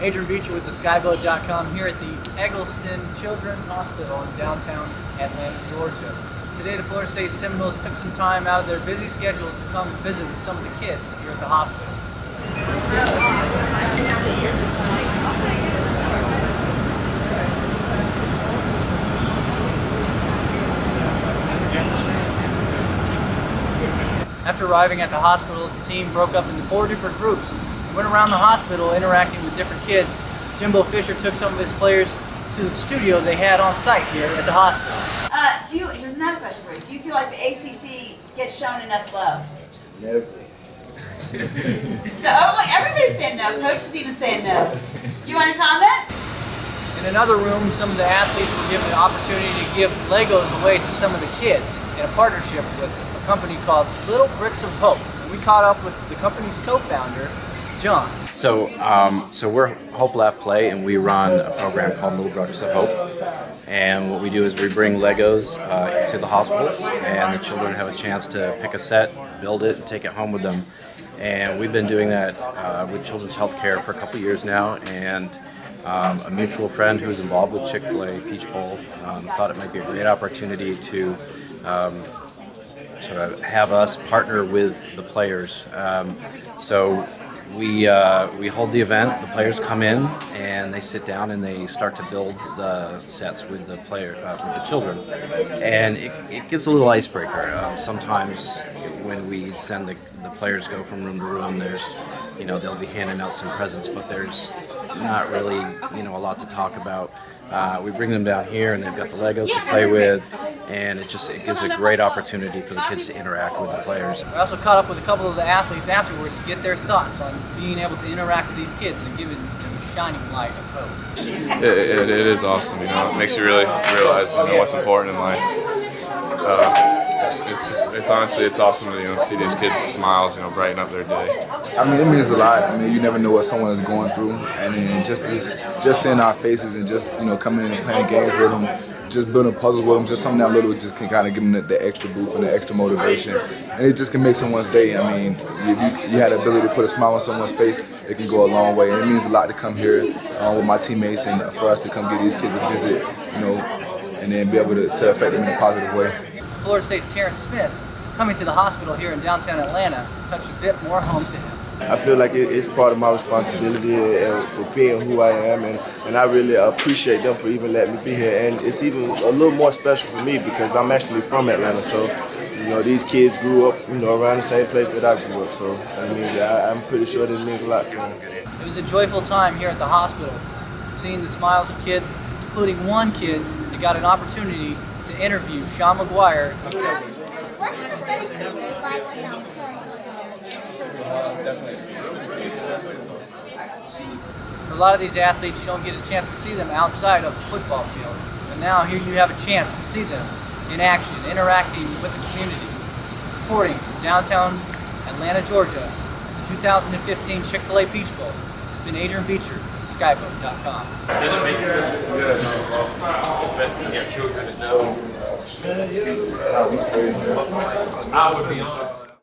Adrian Beecher with the Skyboat.com here at the Egleston Children's Hospital in downtown Atlanta, Georgia. Today the Florida State Seminoles took some time out of their busy schedules to come visit with some of the kids here at the hospital. After arriving at the hospital, the team broke up into 4 different groups and went around the hospital interacting with different kids. Jimbo Fisher took some of his players to the studio they had on site here at the hospital. Here's another question for you. Do you feel like the ACC gets shown enough love? Never. So everybody's saying no. Coach is even saying no. You want to comment? In another room, some of the athletes were given an opportunity to give Legos away to some of the kids in a partnership with a company called Little Bricks of Hope. And we caught up with the company's co-founder, John. So we're Hope Laugh Play, and we run a program called Little Bricks of Hope. And what we do is we bring Legos to the hospitals, and the children have a chance to pick a set, build it, and take it home with them. And we've been doing that with Children's Healthcare for a couple years now, and a mutual friend who's involved with Chick-fil-A Peach Bowl thought it might be a great opportunity to sort of have us partner with the players. So we hold the event. The players come in and they sit down and they start to build the sets with the with the children, and it gives a little icebreaker. Sometimes when we send the players go from room to room, they'll be handing out some presents, but there's not really a lot to talk about. We bring them down here and they've got the Legos to play with, and it gives a great opportunity for the kids to interact with the players. We also caught up with a couple of the athletes afterwards to get their thoughts on being able to interact with these kids and giving them a shining light of hope. It is awesome, It makes you really realize what's important in life. It's awesome to see these kids' smiles, brighten up their day. I mean, it means a lot. I mean, you never know what someone is going through, and just seeing our faces and just coming in and playing games with them, just building puzzles with them, just something that little just can kind of give them the extra boost and the extra motivation, and it just can make someone's day. I mean, if you had the ability to put a smile on someone's face, it can go a long way, and it means a lot to come here with my teammates and for us to come get these kids a visit, and then be able to affect them in a positive way. Florida State's Terrence Smith, coming to the hospital here in downtown Atlanta, touched a bit more home to him. I feel like it's part of my responsibility for being who I am, and I really appreciate them for even letting me be here. And it's even a little more special for me because I'm actually from Atlanta, so these kids grew up around the same place that I grew up. So that means I'm pretty sure this means a lot to them. It was a joyful time here at the hospital, seeing the smiles of kids, including one kid that got an opportunity to interview Sean McGuire. What's the funnest thing you like about For a lot of these athletes, you don't get a chance to see them outside of the football field. But now here you have a chance to see them in action, interacting with the community. Reporting from downtown Atlanta, Georgia, the 2015 Chick-fil-A Peach Bowl. It's been Adrian Beecher with Skyboat.com. Did it make you feel good? Especially when you have children that know. I would be